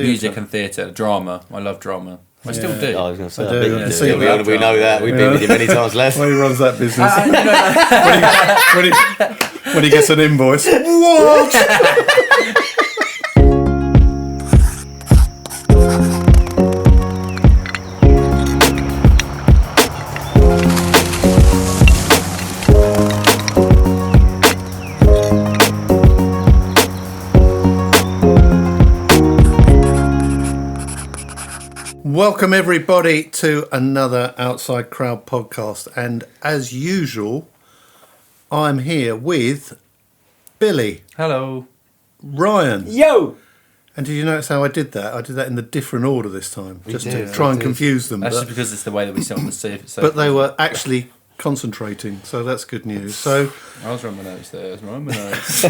Music and theatre, drama. I love drama. I still do. I was going to say, I do. I bet See, you do. We know that. We've been with you many times, Les. Well, he runs that business. When he gets an invoice. What? Welcome everybody to another Outside Crowd podcast, and as usual I'm here with Billy. Hello. Ryan. Yo! And did you notice how I did that? I did that in the different order this time, just to did, try we and did. confuse them. That's But, just because it's the way that we sit on the sofa. but they were actually concentrating, so that's good news. So I was running my notes there. I was running my notes.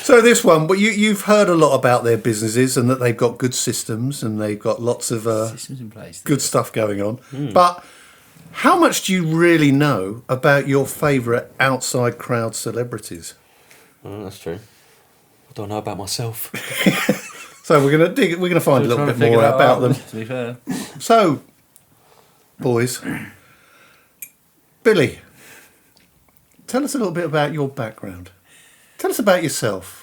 So this one, but you've heard a lot about their businesses and that they've got good systems and they've got lots of Systems in place. good stuff going on. But how much do you really know about your favourite outside crowd celebrities? That's true. I don't know about myself. So we're gonna find a little bit more about them. To be fair. So, boys, Billy, tell us a little bit about your background. Tell us about yourself.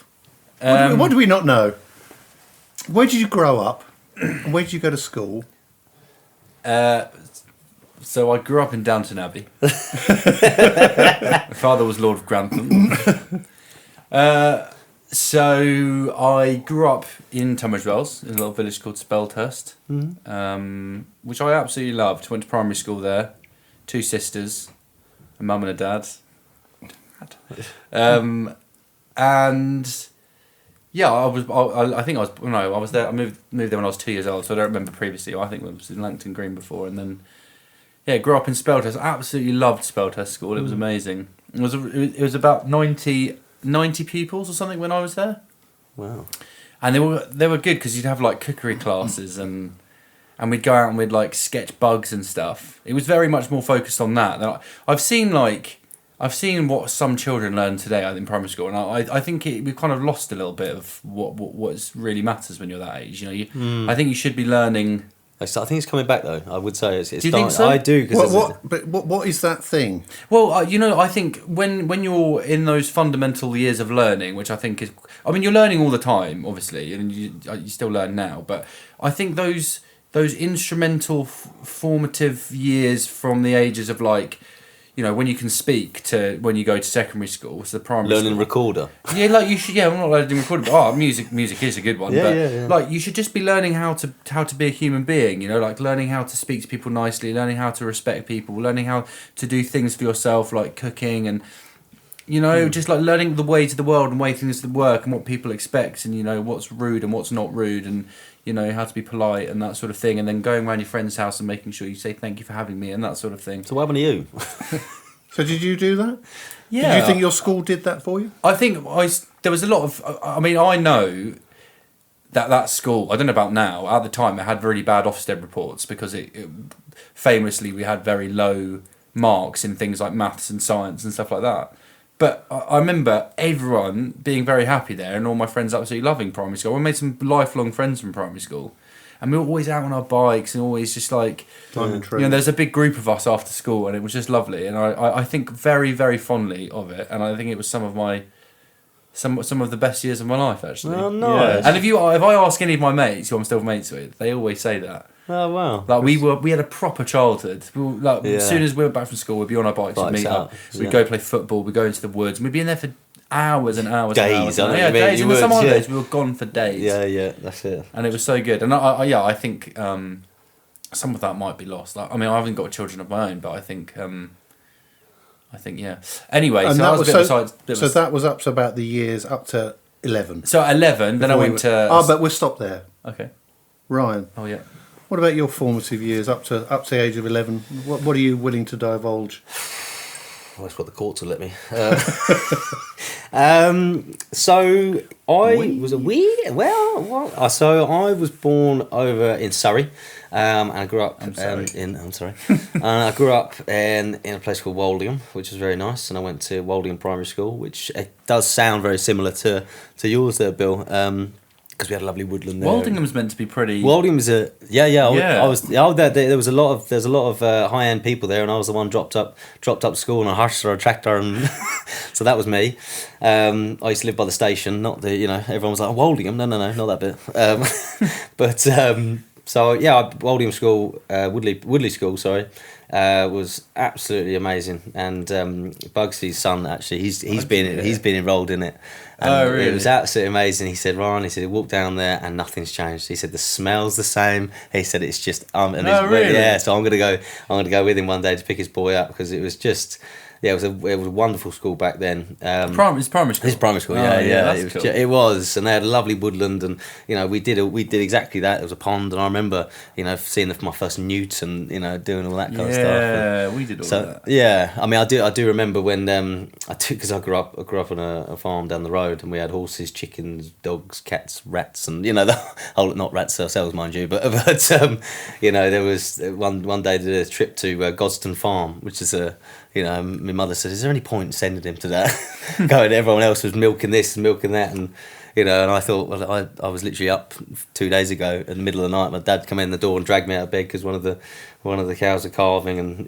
What do we not know? Where did you grow up? And where did you go to school? So I grew up in Downton Abbey. My father was Lord of Grantham. So I grew up in Tunbridge Wells, in a little village called Speldhurst, which I absolutely loved. Went to primary school there. 2 sisters, a mum and a dad. And yeah, I was there. I moved there when I was 2 years old, so I don't remember previously. I think I was in Langton Green before, and then grew up in Speldhurst. I absolutely loved Speldhurst School. It was amazing. It was about 90 pupils or something when I was there. Wow. And they were good because you'd have like cookery classes and we'd go out and we'd like sketch bugs and stuff. It was very much more focused on that. Now, I've seen what some children learn today in primary school, and I think we've kind of lost a little bit of what really matters when you're that age. You know, I think you should be learning. I think it's coming back though. I would say it's Do you think so? I do. What is that thing? Well, I think when you're in those fundamental years of learning, which I think is, you're learning all the time, obviously, and you still learn now. But I think those instrumental, formative years from the ages of when you can speak to when you go to secondary school, so the primary learning school. Recorder. Yeah, like you should. Yeah, I'm not learning recorder, but music is a good one. Yeah, but yeah. like you should just be learning how to be a human being. You know, like learning how to speak to people nicely, learning how to respect people, learning how to do things for yourself, like cooking, and just like learning the ways of the world and way things work and what people expect, and what's rude and what's not rude, and how to be polite and that sort of thing, and then going around your friend's house and making sure you say thank you for having me and that sort of thing. So what happened to you? So did you do that? Yeah. Did you think your school did that for you? I think there was a lot of. I know that school. I don't know about now. At the time, it had really bad Ofsted reports because it famously we had very low marks in things like maths and science and stuff like that. But I remember everyone being very happy there, and all my friends absolutely loving primary school. We made some lifelong friends from primary school, and we were always out on our bikes and always just like, there's a big group of us after school, and it was just lovely. And I think very, very fondly of it, and I think it was some of the best years of my life actually. Oh, nice. Yeah. And if I ask any of my mates who I'm still mates with, they always say that. Oh wow! Like we had a proper childhood. As soon as we were back from school, we'd be on our bikes and meet up. We'd go play football. We'd go into the woods. And we'd be in there for hours and hours. Days, and hours. Days. In the summer holidays, we were gone for days. Yeah, that's it. And it was so good. And I think some of that might be lost. I haven't got children of my own, but I think yeah. Anyway, And so that I was a bit so, beside. that was up to about the years up to 11. So at 11, then I went to. But we'll stop there. Okay. Ryan. Oh yeah. What about your formative years up to the age of 11? What are you willing to divulge? Well, that's what the courts will let me. So I was a wee. Well, what? So I was born over in Surrey, and I grew up. I'm sorry. And I grew up in a place called Woldingham, which was very nice. And I went to Woldingham Primary School, which it does sound very similar to yours there, Bill. because we had a lovely woodland there. Woldingham's meant to be pretty. Woldingham's a yeah. Yeah. I was there was a lot of high end people there, and I was the one dropped up to school on a horse or a tractor, and so that was me. I used to live by the station, not the everyone was like, oh, Woldingham, no, not that bit. But so yeah, Woldingham School, Woodley School, sorry. Was absolutely amazing, and Bugsy's son actually he's been enrolled in it. And really? It was absolutely amazing. He said, Ryan, he walked down there and nothing's changed. He said the smell's the same. He said it's just really? Yeah. So I'm gonna go with him one day to pick his boy up, because it was just. Yeah, it was a wonderful school back then. It's primary school. It's primary school, Oh, yeah. that's cool. It was, and they had a lovely woodland, and we did exactly that. There was a pond, and I remember seeing my first newt, and doing all that kind of stuff. Yeah, we did all that. Yeah, I mean, I do remember when because I grew up on a farm down the road, and we had horses, chickens, dogs, cats, rats, and the whole, not rats ourselves, mind you, but there was one day did a trip to Godston Farm, which is my mother said, is there any point in sending him to that? Going, everyone else was milking this and milking that, and and I thought, well, I was literally up 2 days ago in the middle of the night. My dad come in the door and dragged me out of bed because one of the cows are calving, and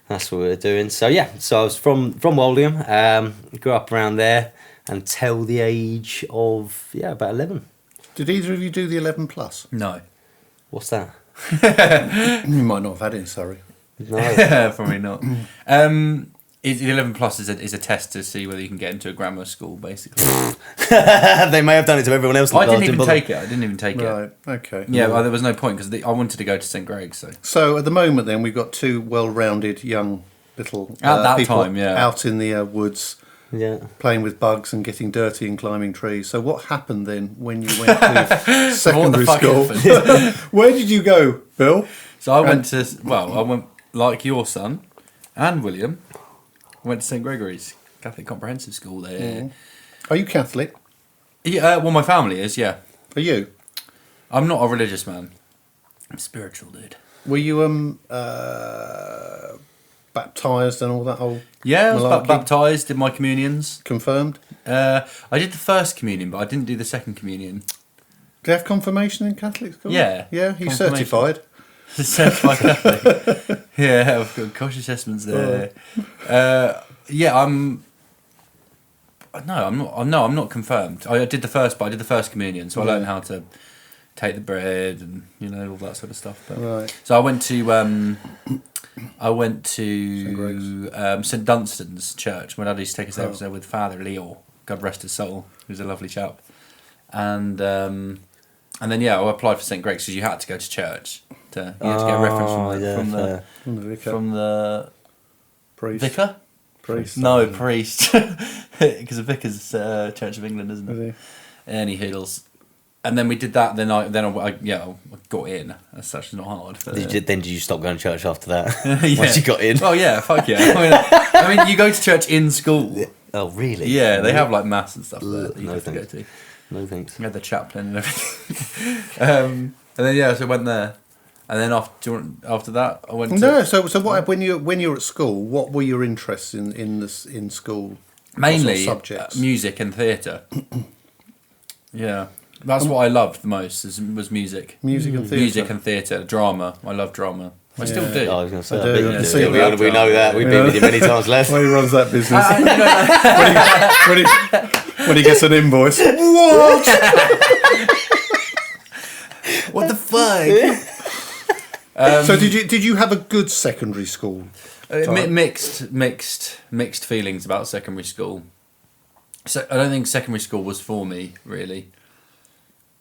that's what we were doing. So yeah, so I was from Woldingham, grew up around there until the age of about 11. Did either of you do the 11 plus? No. What's that? You might not have had it in Surrey. No. Probably not. 11 plus is a test to see whether you can get into a grammar school, basically. They may have done it to everyone else. I didn't even take it. Right, okay. Yeah, well, there was no point because I wanted to go to St Greg's. So at the moment then, we've got two well-rounded young little people out in the woods playing with bugs and getting dirty and climbing trees. So what happened then when you went to secondary school? Where did you go, Bill? So I went like your son and William. I went to St Gregory's Catholic Comprehensive School there. Are you Catholic? Yeah, well, my family is, yeah. Are you? I'm not a religious man. I'm a spiritual dude. Were you baptised and all that old Yeah, I was malarkey? baptised, did my communions. Confirmed? I did the first communion, but I didn't do the second communion. Do you have confirmation in Catholic school? Yeah. Yeah, you Confirmation. certified? Certified Catholic. Yeah, I've got Kosh assessments there. I'm not confirmed. I did the first communion, so I learned how to take the bread and all that sort of stuff. But, Right. So I went to St Dunstan's Church. My dad used to take us there with Father Leo, God rest his soul. He was a lovely chap. And then I applied for St Greg's because you had to go to church. You had to get a reference from the Priest. vicar. Priest. No, priest. Because the vicar's Church of England, isn't it? Any hoodles. And then we did that. Then I got in. As such, it's not hard. But, Did you stop going to church after that? Yeah. Once you got in? Oh yeah, fuck yeah. I mean, you go to church in school. Oh really? Yeah, they have like mass and stuff there that you No have to go thanks. to. No thanks. We had the chaplain and everything. And then so I went there. And then after that, I went to... No, so what, when you were at school, what were your interests in school? Mainly subjects? Music and theatre. Yeah. That's what I loved the most, was music. Music and theatre? Music and theatre. Drama. I love drama. I still do. I was going to say, I do. I bet See, you do. we We know that. We've been with you many times, Les. Well, he runs that business. When he gets an invoice. What the fuck? So did you have a good secondary school? Mixed feelings about secondary school. So I don't think secondary school was for me, really.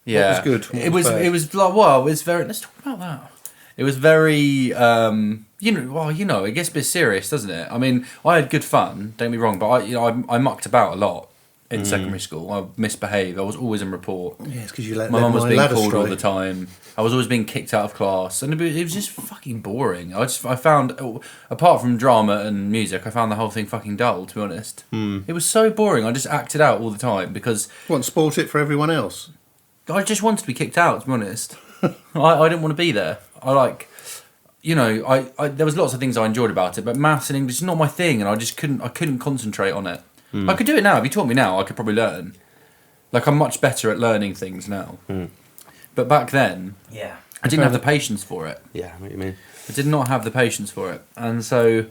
Yeah, What was good? What It was was. bad? It was like, well, it was very. Let's talk about that. It was very. It gets a bit serious, doesn't it? I mean, I had good fun. Don't get me wrong, but I mucked about a lot in secondary school. I misbehaved. I was always in report. Yeah, it's because you let My mum was being lad called all astray. the time. I was always being kicked out of class, and it was just fucking boring. I found, apart from drama and music, I found the whole thing fucking dull. To be honest, it was so boring. I just acted out all the time because What, spoilt it for everyone else? I just wanted to be kicked out. To be honest, I didn't want to be there. There was lots of things I enjoyed about it, but maths and English is not my thing, and I couldn't concentrate on it. I could do it now. If you taught me now, I could probably learn. Like, I'm much better at learning things now. But back then, I didn't have the patience for it. Yeah, what do you mean? I did not have the patience for it. And so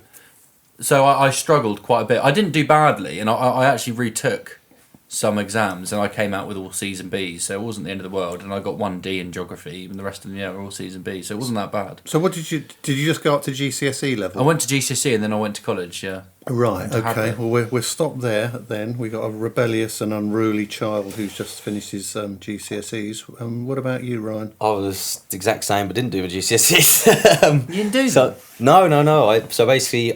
I struggled quite a bit. I didn't do badly, and I actually retook some exams, and I came out with all C's and B's, so it wasn't the end of the world. And I got 1D in geography, and the rest of the year were all C's and B's, so it wasn't that bad. So what did you just go up to GCSE level? I went to GCSE and then I went to college. Yeah. Right. Okay. Well, we're stopped there. Then we got a rebellious and unruly child who's just finished his GCSEs. What about you, Ryan? I was the exact same, but didn't do my GCSEs. You didn't do so no. So basically,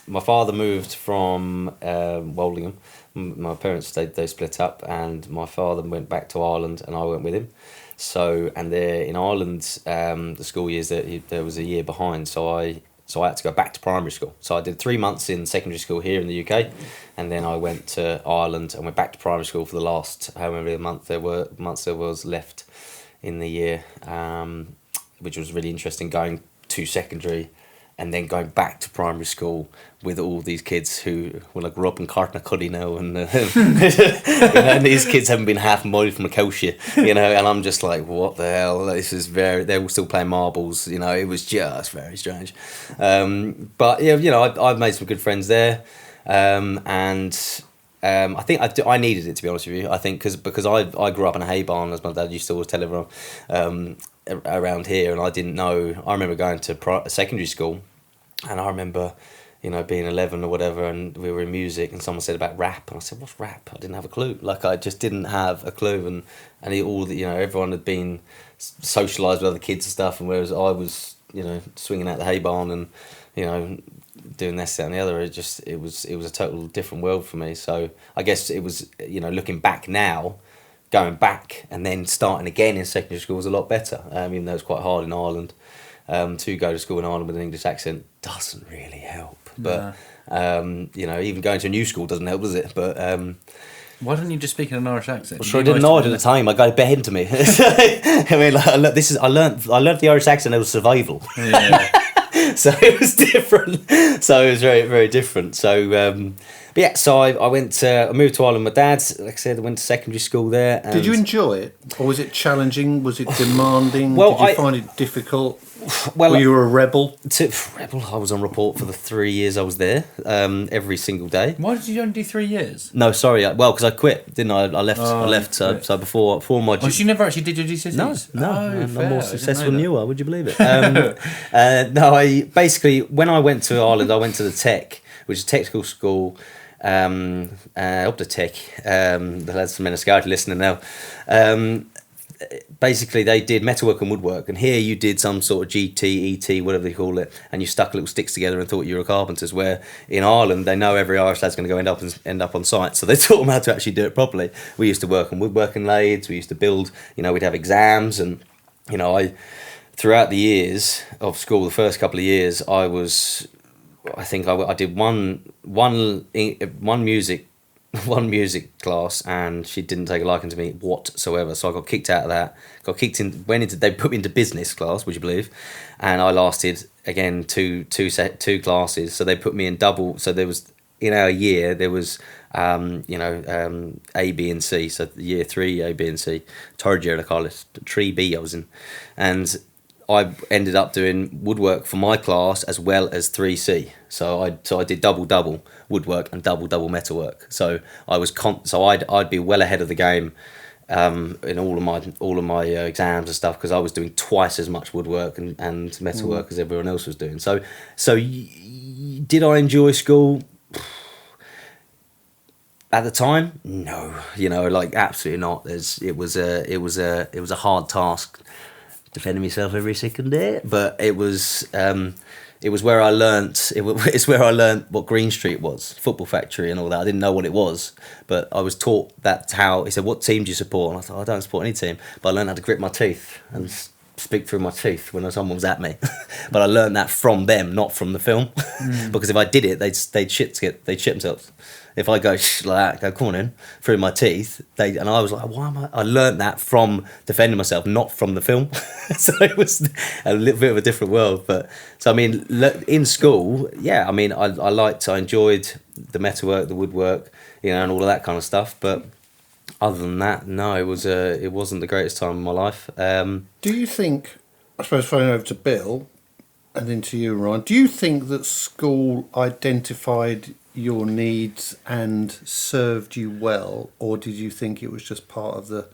my father moved from Woldingham. My parents they split up, and my father went back to Ireland, and I went with him. So, and there in Ireland, the school years there was a year behind. So I had to go back to primary school. So I did 3 months in secondary school here in the UK, and then I went to Ireland and went back to primary school for the last however many months there was left in the year, which was really interesting, going to secondary and then going back to primary school with all these kids who grew up in Cartnacuddy now, and and these kids haven't been half a mile from a Koshia, and I'm just like, what the hell? This is they were still playing marbles, it was just very strange. But yeah, I've made some good friends there, and I think I needed it, to be honest with you. I think because I grew up in a hay barn, as my dad used to always tell everyone, around here, and I didn't know. I remember going to secondary school, and I remember, being 11 or whatever, and we were in music, and someone said about rap, and I said, "What's rap?" I didn't have a clue. I just didn't have a clue, and everyone had been socialised with other kids and stuff, and whereas I was, swinging out the hay barn and, doing this, that, and the other, it was a total different world for me. So I guess it was, looking back now, going back and then starting again in secondary school was a lot better, even though it's quite hard in Ireland. To go to school in Ireland with an English accent doesn't really help. But, even going to a new school doesn't help, does it? But why didn't you just speak in an Irish accent? Well, sure, I didn't know it at the time. I got it behind to me. I mean, I learned the Irish accent. It was survival. Yeah. So it was different. So it was very, very different. So, but yeah, so I moved to Ireland with my dad. Like I said, I went to secondary school there. And did you enjoy it? Or was it challenging? Was it demanding? Did you find it difficult? Well, were you a rebel? I was on report for the 3 years I was there, every single day. Why did you only do 3 years? No, sorry. Because I quit, didn't I? I left. So before my. Oh, so you never actually did your GCSEs? No. I'm more successful than you are. Would you believe it? No, I basically, when I went to Ireland, I went to the Tech, which is a technical school. Up to Tech. The lads from Enniscarty listening now. Basically, they did metalwork and woodwork, and here you did some sort of GT, ET, whatever they call it, and you stuck little sticks together and thought you were carpenters. Where in Ireland, they know every Irish lad's going to go end up on site, so they taught them how to actually do it properly. We used to work on woodworking lathes. We used to build. We'd have exams, and throughout the years of school, the first couple of years, I think I did one music class, and she didn't take a liking to me whatsoever. So I got kicked out of that. They put me into business class, would you believe? And I lasted again two classes. So they put me in double. So there was, in our year, there was A, B, and C. So year 3, A, B, and C. Third year, they call it 3B. I was in, and I ended up doing woodwork for my class as well as 3C. So I did double woodwork and double metalwork. So I was I'd be well ahead of the game in all of my exams and stuff, because I was doing twice as much woodwork and metalwork as everyone else was doing. So did I enjoy school? At the time, no. Absolutely not. It was a hard task, defending myself every second day, but it was where I learnt. It's where I learnt what Green Street was, football factory and all that. I didn't know what it was, but I was taught that's how. He said, "What team do you support?" And I thought, "I don't support any team," but I learned how to grit my teeth and speak through my teeth when someone was at me. But I learned that from them, not from the film, because if I did it, they'd shit themselves. If I go like that, go, come on in, through my teeth, and I was like, why am I? I learned that from defending myself, not from the film. So it was a little bit of a different world. But so I mean, in school, yeah, I mean, I enjoyed the metalwork, the woodwork, and all of that kind of stuff. But Other than that, no, it wasn't the greatest time of my life. Do you think, I suppose, throwing over to Bill and then to you, Ryan, do you think that school identified your needs and served you well, or did you think it was just part of the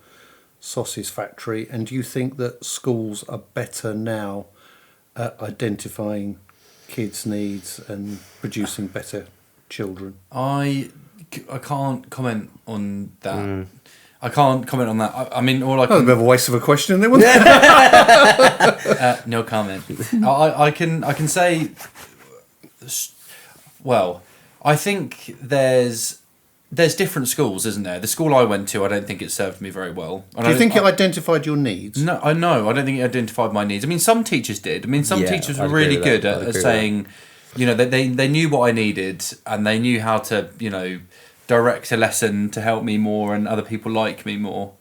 sausage factory? And do you think that schools are better now at identifying kids' needs and producing better children? I can't comment on that. I can't comment on that. I mean, all I can... That was a bit of a waste of a question, isn't it? Wasn't it? No comment. I can say... Well, I think there's different schools, isn't there? The school I went to, I don't think it served me very well. Do you think it identified your needs? No, I don't think it identified my needs. I mean, some teachers did. I mean, some teachers were really good at saying, you know, they knew what I needed and they knew how to, you know, direct a lesson to help me more and other people like me more.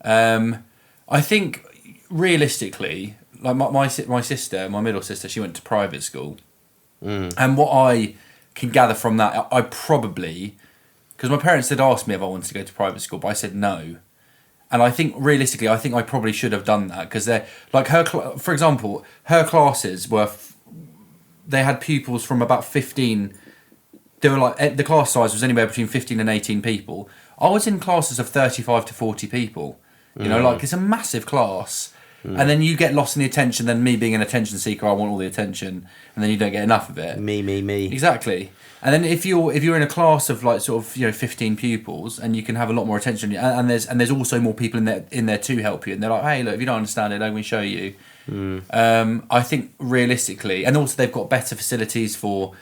I think realistically, like my sister, my middle sister, she went to private school, and what I can gather from that, I probably, because my parents did ask me if I wanted to go to private school, but I said no. And I think realistically, I think I probably should have done that, because they're like for example, her classes were, they had pupils from about 15. They were like, the class size was anywhere between 15 and 18 people. I was in classes of 35 to 40 people. You know, like, it's a massive class. And then you get lost in the attention. Then me being an attention seeker, I want all the attention, and then you don't get enough of it. Me. Exactly. And then if you're in a class of like sort of, you know, 15 pupils, and you can have a lot more attention, and there's also more people in there to help you, and they're like, hey, look, if you don't understand it, let me show you. I think realistically, and also they've got better facilities for,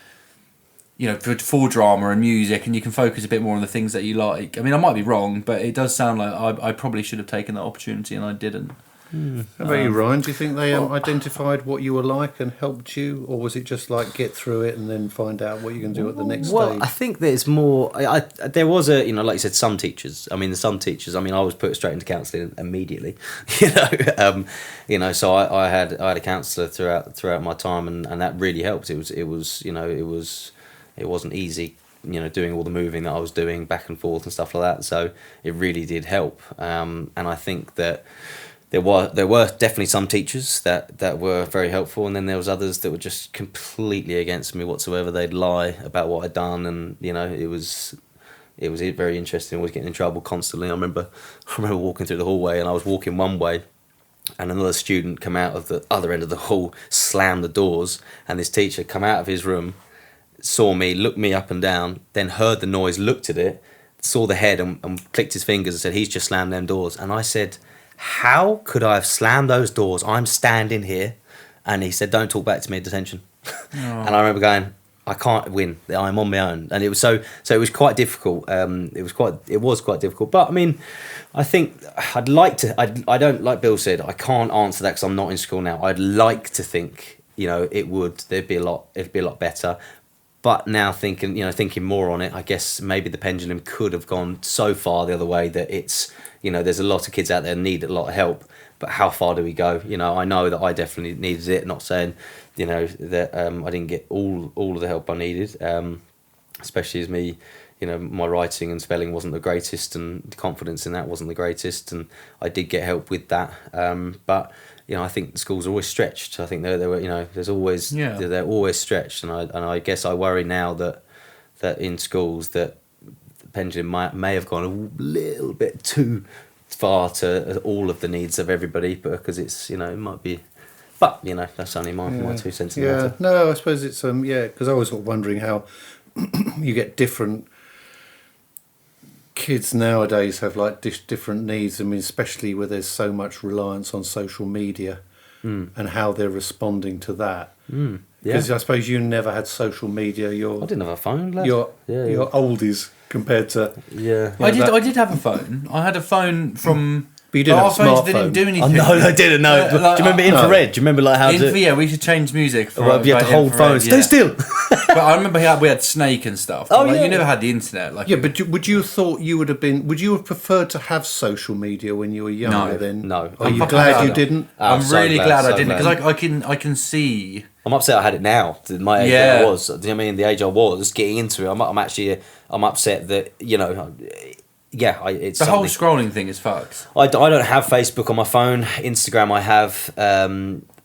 you know, for drama and music, and you can focus a bit more on the things that you like. I mean, I might be wrong, but it does sound like I probably should have taken that opportunity, and I didn't. How about you, Ryan? Do you think they identified what you were like and helped you, or was it just like get through it and then find out what you're going to do at the next stage? I think there's more. There was a, you know, like you said, some teachers. I mean, I was put straight into counselling immediately. You know, so I had a counsellor throughout my time, and that really helped. It wasn't easy, you know, doing all the moving that I was doing back and forth and stuff like that. So it really did help. And I think that there were definitely some teachers that were very helpful, and then there was others that were just completely against me whatsoever. They'd lie about what I'd done, and you know, it was very interesting. I was getting in trouble constantly. I remember walking through the hallway, and I was walking one way, and another student come out of the other end of the hall, slammed the doors, and this teacher come out of his room, saw me, looked me up and down, then heard the noise, looked at it, saw the head, and clicked his fingers and said, he's just slammed them doors. And I said, how could I have slammed those doors? I'm standing here. And he said, don't talk back to me at detention. And I remember going, I can't win. I'm on my own. And it was so it was quite difficult. It was quite difficult. But I mean, I think I'd like to, I don't, like Bill said, I can't answer that because I'm not in school now. I'd like to think, you know, it'd be a lot better. But now thinking more on it, I guess maybe the pendulum could have gone so far the other way that it's, you know, there's a lot of kids out there need a lot of help, but how far do we go? You know, I know that I definitely needed it, not saying, you know, that I didn't get all of the help I needed, especially as me, you know, my writing and spelling wasn't the greatest, and the confidence in that wasn't the greatest, and I did get help with that. But, you know, I think the schools are always stretched. I think they were, you know, they're always stretched, and I guess I worry now that in schools that the pendulum may have gone a little bit too far to all of the needs of everybody, because it's, you know, it might be. But, you know, that's only my 2 cents in the matter. No, I suppose it's because I was sort of wondering how you get different kids nowadays have like different needs. I mean, especially where there's so much reliance on social media and how they're responding to that. Because I suppose you never had social media. I didn't have a phone. Lad. You're oldies compared to I did have a phone. I had a phone from. But you didn't have a smartphone. Didn't do anything. Oh, no, I didn't know. Do you remember infrared? Do you remember like how to? Yeah, we used to change music. You had to hold phones. Stay still. But I remember we had Snake and stuff. Oh, like, you never had the internet. Like, yeah, but would you have thought you would have been? Would you have preferred to have social media when you were younger? Then no. Are you glad you didn't? I'm really glad I didn't, because I can see. I'm upset I had it now. My age I was. Do you know what I mean? The age I was getting into it. I'm upset that, you know, yeah, it's the whole scrolling thing is fucked. I don't have Facebook on my phone. Instagram I have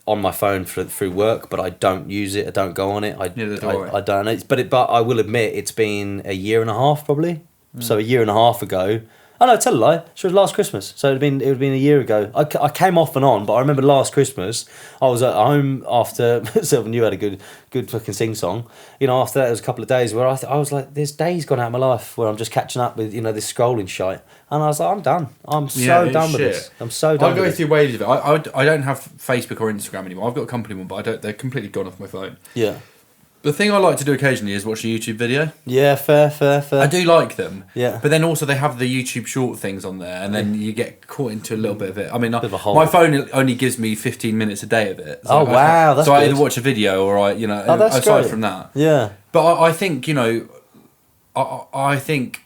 on my phone through work, but I don't use it. I don't go on it. I don't. But I will admit it's been a year and a half probably. So a year and a half ago. Oh no, tell a lie. It was last Christmas. So it would have been a year ago. I came off and on, but I remember last Christmas I was at home after Sylvan. You had a good fucking sing song. You know, after that there was a couple of days where I was like, there's days gone out of my life where I'm just catching up with this scrolling shite, and I was like, I'm done. I'm so done with this. I'm so done. I go through waves of it. I don't have Facebook or Instagram anymore. I've got a company one, but they're completely gone off my phone. Yeah. The thing I like to do occasionally is watch a YouTube video. Yeah, fair. I do like them. Yeah. But then also they have the YouTube short things on there, and then you get caught into a little bit of it. I mean, my phone only gives me 15 minutes a day of it. So wow, that's so good. I either watch a video or aside great. from that. Yeah. But I think, I think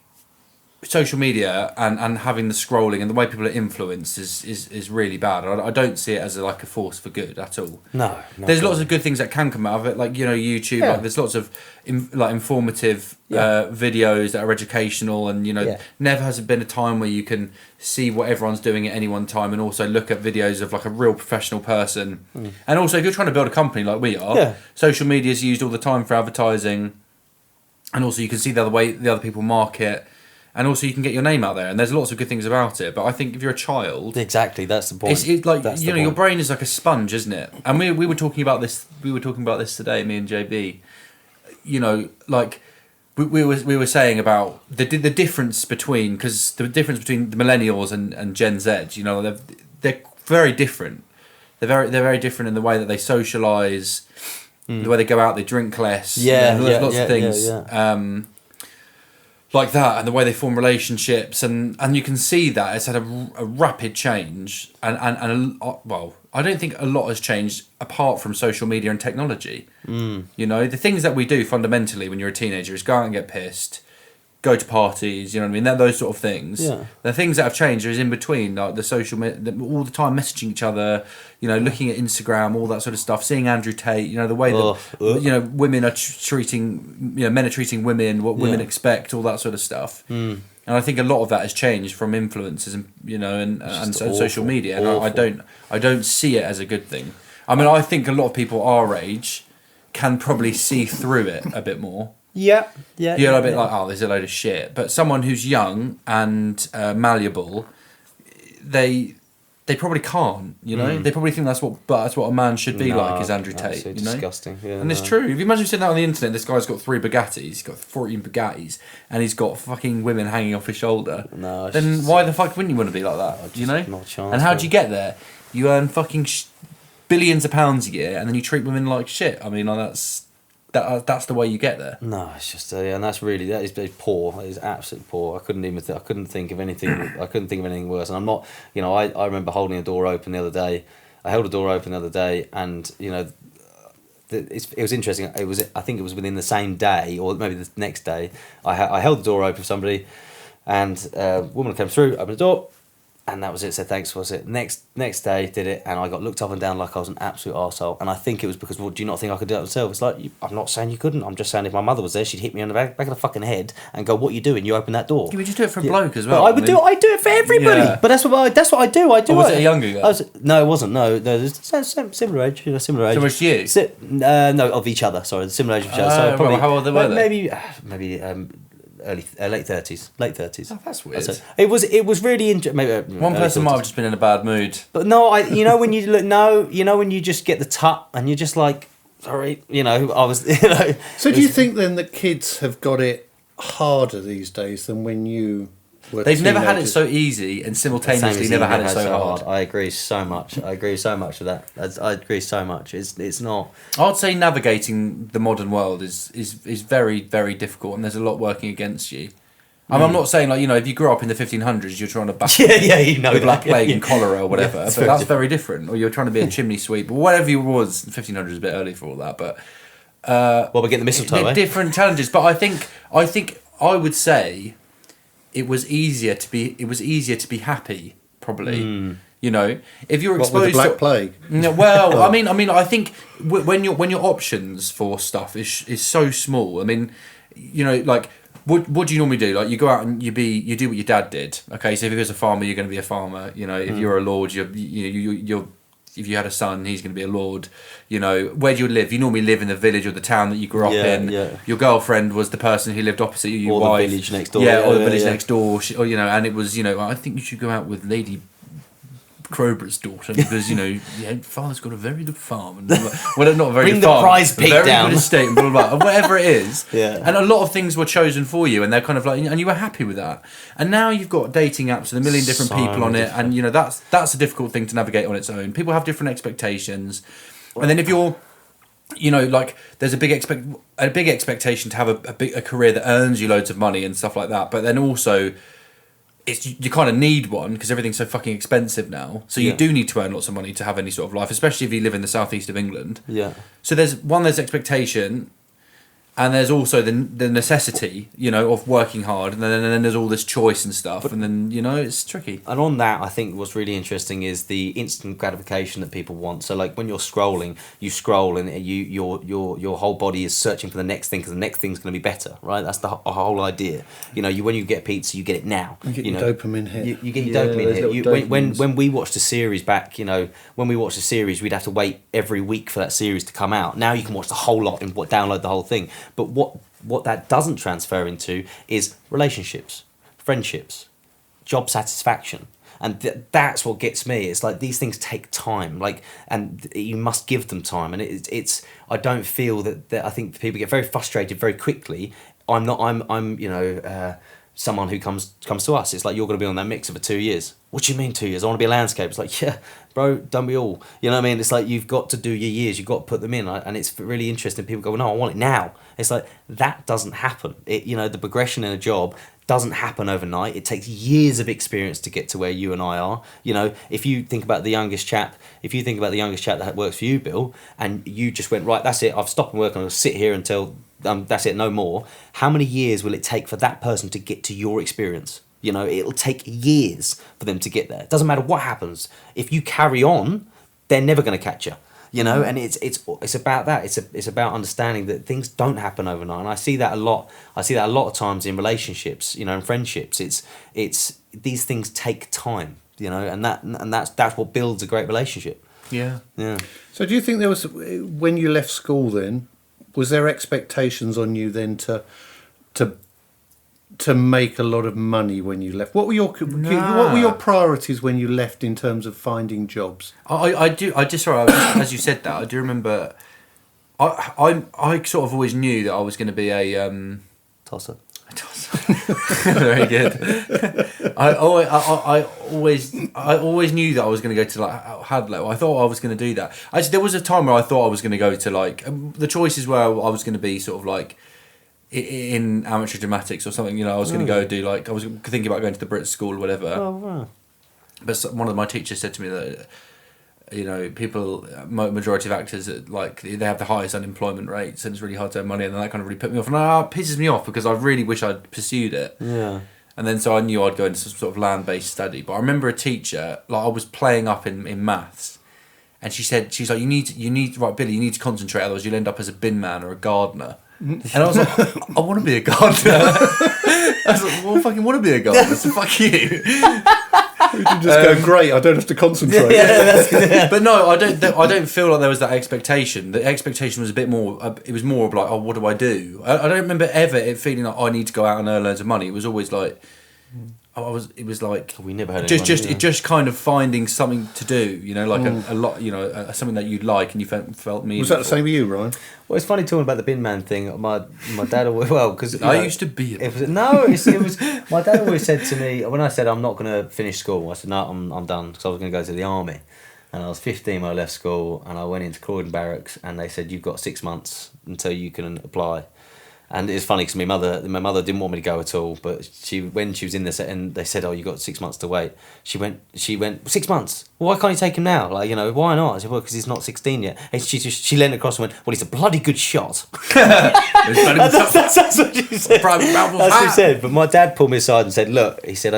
social media and having the scrolling and the way people are influenced is really bad. I don't see it as a force for good at all. No. There's lots of good things that can come out of it, like YouTube. Yeah. Like there's lots of informative videos that are educational, and never has been a time where you can see what everyone's doing at any one time, and also look at videos of a real professional person. And also, if you're trying to build a company like we are, social media is used all the time for advertising, and also you can see the other people market. And also, you can get your name out there, and there's lots of good things about it. But I think if you're a child, exactly, that's the point. It's your brain is like a sponge, isn't it? And we were talking about this. We were talking about this today, me and JB. We were saying about the difference between the millennials and Gen Z. They're very different. They're very different in the way that they socialise, the way they go out, they drink less. Lots of things. Like that, and the way they form relationships, and you can see that it's had a rapid change, and I don't think a lot has changed apart from social media and technology. The things that we do fundamentally when you're a teenager is go out and get pissed, go to parties, you know what I mean? Those sort of things. Yeah. The things that have changed is in between, like the social all the time messaging each other, looking at Instagram, all that sort of stuff, seeing Andrew Tate, the way that women are treating, men are treating women, what women expect, all that sort of stuff. And I think a lot of that has changed from influencers and social media, and I don't see it as a good thing. I mean, I think a lot of people our age can probably see through it a bit more. Yeah. You're a bit like, oh, there's a load of shit. But someone who's young and malleable, they probably can't. They probably think that's what a man should be like. Is Andrew Tate? Disgusting. Yeah, and it's true. If you imagine sitting out on the internet, this guy's got 3 Bugattis, he's got 14 Bugattis, and he's got fucking women hanging off his shoulder. No. Then why the fuck wouldn't you want to be like that? Not a chance. And how do you get there? You earn fucking billions of pounds a year, and then you treat women like shit. I mean, that's the way you get there. No, it's just and that is poor. That is absolutely poor. I couldn't think of anything worse. And I'm not, I remember holding a door open the other day. I held a door open the other day, and it was interesting. I think it was within the same day, or maybe the next day. I held the door open for somebody, and a woman came through, opened the door. And that was it. Said thanks. Was it next day? Did it, and I got looked up and down like I was an absolute arsehole. And I think it was because, well, do you not think I could do it myself? It's like, I'm not saying you couldn't. I'm just saying if my mother was there, she'd hit me on the back of the fucking head and go, "What are you doing? You open that door." You would just do it for a bloke as well. But I do it for everybody. Yeah. But that's what I do. I do. Or was it a younger guy? No, it wasn't. No, similar age. Similar age. So much you? No, of each other. Sorry, similar age of each other. So probably, how old were they? Maybe. Late 30s. Oh, that's weird. It was really interesting. Maybe one person might have just been in a bad mood. But no, when you look, when you just get the tut and you're just like, sorry, I was, So do you think then that kids have got it harder these days than when you were They've never had it so easy and simultaneously never had it so hard. I agree so much. I agree so much with that. I agree so much. It's not. I'd say navigating the modern world is very, very difficult, and there's a lot working against you. I'm not saying if you grew up in the 1500s, you're trying to battle the Black Plague and cholera or whatever, but that's very different. Or you're trying to be a chimney sweep, or whatever you was. The 1500s is a bit early for all that, but we're getting the mistletoe. Different challenges, but I think I would say. It was easier to be happy, probably. If you're exposed with the Black Plague. No, well, I mean, I think when your options for stuff is so small. I mean, What do you normally do? Like you go out and you do what your dad did. Okay, so if he was a farmer, you're going to be a farmer. You know, if you're a lord, you're if you had a son, he's going to be a lord. You know, where do you live? You normally live in the village or the town that you grew up in. Yeah. Your girlfriend was the person who lived opposite you. Your or wife, the village next door. Yeah, or the village next door. Or you know, and it was I think you should go out with Lady Crowborough's daughter because father's got a very good farm and well, not a very Bring good the farm, prize pig very down. good estate and blah, blah, blah, whatever it is. Yeah. And a lot of things were chosen for you, and they're kind of like, and you were happy with that. And now you've got dating apps with a million different people on it, and that's a difficult thing to navigate on its own. People have different expectations, and then if you're like there's a big expectation to have a career that earns you loads of money and stuff like that, but then also you kind of need one because everything's so fucking expensive now. So you do need to earn lots of money to have any sort of life, especially if you live in the southeast of England. Yeah. So there's expectation, and there's also the necessity, of working hard, and then there's all this choice and stuff, and then it's tricky. And on that, I think what's really interesting is the instant gratification that people want. So like when you're scrolling, you scroll and your whole body is searching for the next thing because the next thing's going to be better, right? That's the whole idea. When you get pizza, you get it now. You get your dopamine hit. You get your dopamine hit. When we watched a series back, when we watched a series, we'd have to wait every week for that series to come out. Now you can watch the whole lot and download the whole thing. But what that doesn't transfer into is relationships, friendships, job satisfaction. And that's what gets me. It's like these things take time, and you must give them time. And it's I don't feel that I think people get very frustrated very quickly. I'm someone who comes to us. It's like, you're going to be on that mixer for 2 years. What do you mean 2 years? I want to be a landscaper. It's like, yeah, bro, don't we all? You know what I mean? It's like, you've got to do your years. You've got to put them in. And it's really interesting. People go, well, no, I want it now. It's like, that doesn't happen. The progression in a job doesn't happen overnight. It takes years of experience to get to where you and I are. If you think about the youngest chap that works for you, Bill, and you just went, right, that's it, I've stopped working, I'll sit here until that's it, no more. How many years will it take for that person to get to your experience? It'll take years for them to get there. It doesn't matter what happens. If you carry on, they're never going to catch you. And it's about that. It's about understanding that things don't happen overnight. And I see that a lot. I see that a lot of times in relationships, and friendships. It's these things take time, and that's what builds a great relationship. Yeah. Yeah. So do you think there was, when you left school then, was there expectations on you then to make a lot of money when you left? What were your priorities when you left in terms of finding jobs? As you said that, I do remember. I sort of always knew that I was going to be a tosser. Very good. I always knew that I was going to go to Hadlow. I thought I was going to do that. Actually, there was a time where I thought I was going to go to the choices where I was going to be sort of like in amateur dramatics or something. I was going to go do I was thinking about going to the Brit School or whatever. Oh wow! But one of my teachers said to me that people, majority of actors, they have the highest unemployment rates and it's really hard to earn money, and that kind of really put me off. And it pisses me off because I really wish I'd pursued it. Yeah. And then so I knew I'd go into some sort of land-based study. But I remember a teacher, I was playing up in maths, and she's like, you need right, Billy, you need to concentrate, otherwise you'll end up as a bin man or a gardener. And I was like, I want to be a gardener. I was like, well, I fucking want to be a gardener, so fuck you. You can just go, great, I don't have to concentrate. Yeah. But no, I don't feel like there was that expectation. The expectation was a bit more, it was more of like, oh, what do I do? I don't remember ever it feeling like, I need to go out and earn loads of money. It was always like, it was like, we never had just kind of finding something to do, a lot, something that you'd like and you felt me. Was that the same with you, Ryan? Well, it's funny talking about the bin man thing. My dad always, because I used to be. It was my dad always said to me when I said I'm not going to finish school. I said no, I'm done, because I was going to go to the army, and I was 15 when I left school, and I went into Croydon Barracks, and they said you've got 6 months until you can apply. And it's funny because my mother didn't want me to go at all, but when she was in this, and they said, "Oh, you got 6 months to wait." She went 6 months. Well, why can't you take him now? Why not? I said, well, because he's not 16 yet. And she leant across and went, "Well, he's a bloody good shot." that's what she said. That's what she said. But my dad pulled me aside and said, "Look," he said,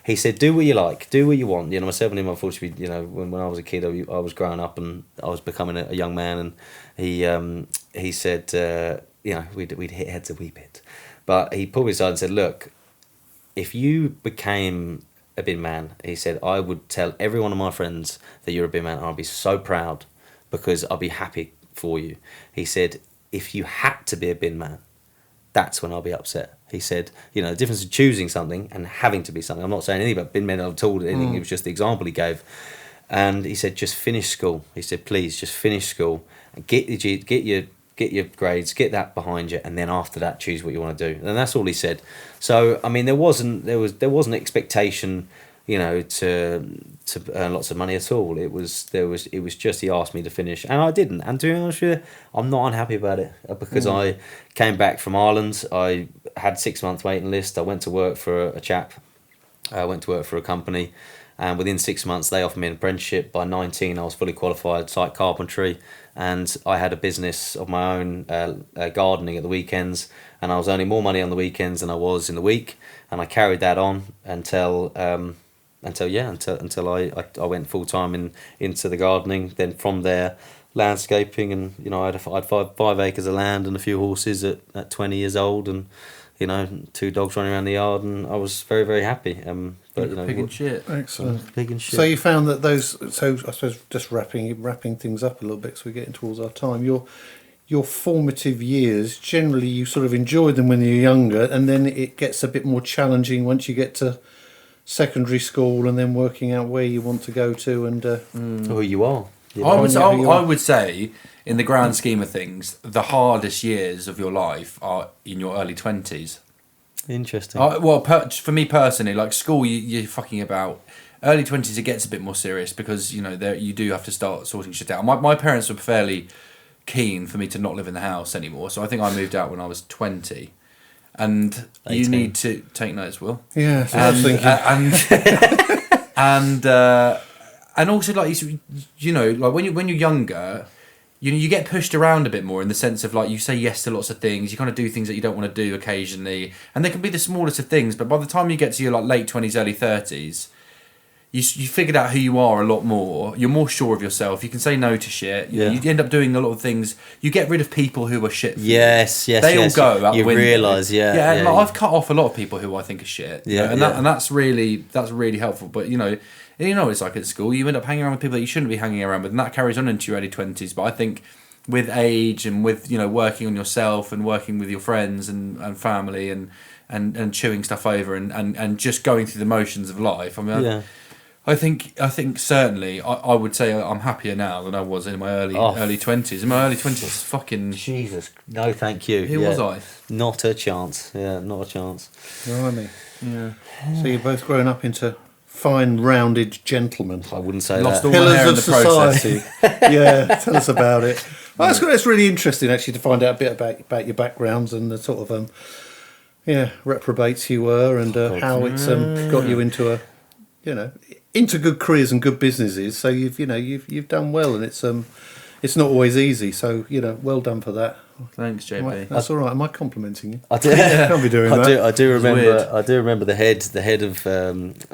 He said, "Do what you like, do what you want." Myself and him, unfortunately, when I was a kid, I was growing up and I was becoming a young man, and he said. We'd hit heads a wee bit, But he pulled me aside and said, look, if you became a bin man, he said, I would tell every one of my friends that you're a bin man, and I'll be so proud because I'll be happy for you. He said, if you had to be a bin man, that's when I'll be upset. He said, the difference of choosing something and having to be something. I'm not saying anything about bin men at all, anything. It was just the example he gave. And he said, just finish school. He said, please, just finish school and get your grades, get that behind you, and then after that, choose what you want to do. And that's all he said. So, I mean, there wasn't expectation, to earn lots of money at all. It was just he asked me to finish, and I didn't. And to be honest with you, I'm not unhappy about it because I came back from Ireland. I had 6 months waiting list. I went to work for a chap. I went to work for a company. And within 6 months, they offered me an apprenticeship. By 19, I was fully qualified, site carpentry. And I had a business of my own, gardening at the weekends. And I was earning more money on the weekends than I was in the week. And I carried that on until I went full-time into the gardening. Then from there, landscaping. And, I had 5 acres of land and a few horses at 20 years old. And, 2 dogs running around the yard. And I was very, very happy. But pig and shit. Excellent. Pig and shit. So you found that those. So I suppose just wrapping things up a little bit, so we're getting towards our time. Your formative years, generally, you sort of enjoyed them when you're younger, and then it gets a bit more challenging once you get to secondary school, and then working out where you want to go to and who you are. I would say, in the grand scheme of things, the hardest years of your life are in your early 20s. Interesting. For me personally, like school, you're fucking about. Early 20s, it gets a bit more serious because, you do have to start sorting shit out. My parents were fairly keen for me to not live in the house anymore, so I think I moved out when I was 20. And 18. You need to take notes, Will. Yeah, so I was thinking. And also, like, like when you're younger, you get pushed around a bit more in the sense of, like, you say yes to lots of things, you kind of do things that you don't want to do occasionally, and they can be the smallest of things, but by the time you get to your, like, late 20s, early 30s, you figured out who you are a lot more, you're more sure of yourself, you can say no to shit, you end up doing a lot of things, you get rid of people who are shit for you. They all go out the window. Realise, and like, I've cut off a lot of people who I think are shit, and that's really helpful, but, it's like at school, you end up hanging around with people that you shouldn't be hanging around with, and that carries on into your early 20s. But I think with age and with, working on yourself and working with your friends and family and chewing stuff over and just going through the motions of life, I mean, I think certainly I would say I'm happier now than I was in my early 20s. In my early 20s, fucking... Jesus, no thank you. Who was I? Not a chance. Yeah, not a chance. Blimey. Yeah. So you're both grown up into... fine, rounded gentlemen. I wouldn't say Lost that. All my hair in the society. Yeah, tell us about it. Well, it's really interesting actually to find out a bit about your backgrounds and the sort of reprobates you were and how it's got you into into good careers and good businesses. So you've done well, and it's not always easy. So well done for that. Thanks, JP. That's all right. Am I complimenting you? I do. Can't be doing that. I do remember. I do remember the head of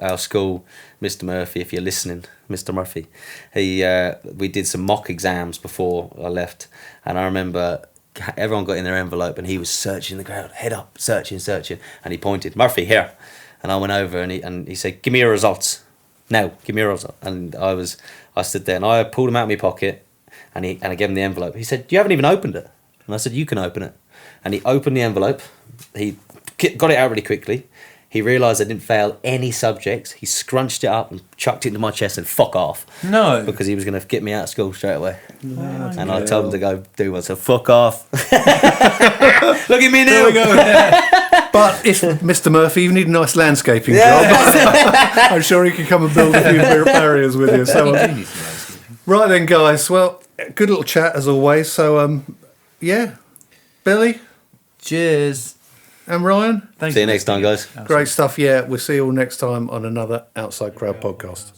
our school, Mr. Murphy. If you're listening, Mr. Murphy, we did some mock exams before I left, and I remember everyone got in their envelope, and he was searching the crowd, head up, searching, and he pointed, Murphy, here, and I went over, and he said, give me your results. No, give me your results. And I stood there, and I pulled them out of my pocket, and I gave him the envelope. He said, you haven't even opened it. And I said, you can open it. And he opened the envelope. He got it out really quickly. He realised I didn't fail any subjects. He scrunched it up and chucked it into my chest and fuck off. No. Because he was going to get me out of school straight away. No, and I told him to go do one. So fuck off. Look at me now. There we go. But if Mr. Murphy, you need a nice landscaping job. I'm sure he can come and build a few barriers with you. So, right then, guys. Well, good little chat as always. So, Billy. Cheers. And Ryan. See you next time, guys. Great stuff. Yeah, we'll see you all next time on another Outside Crowd podcast.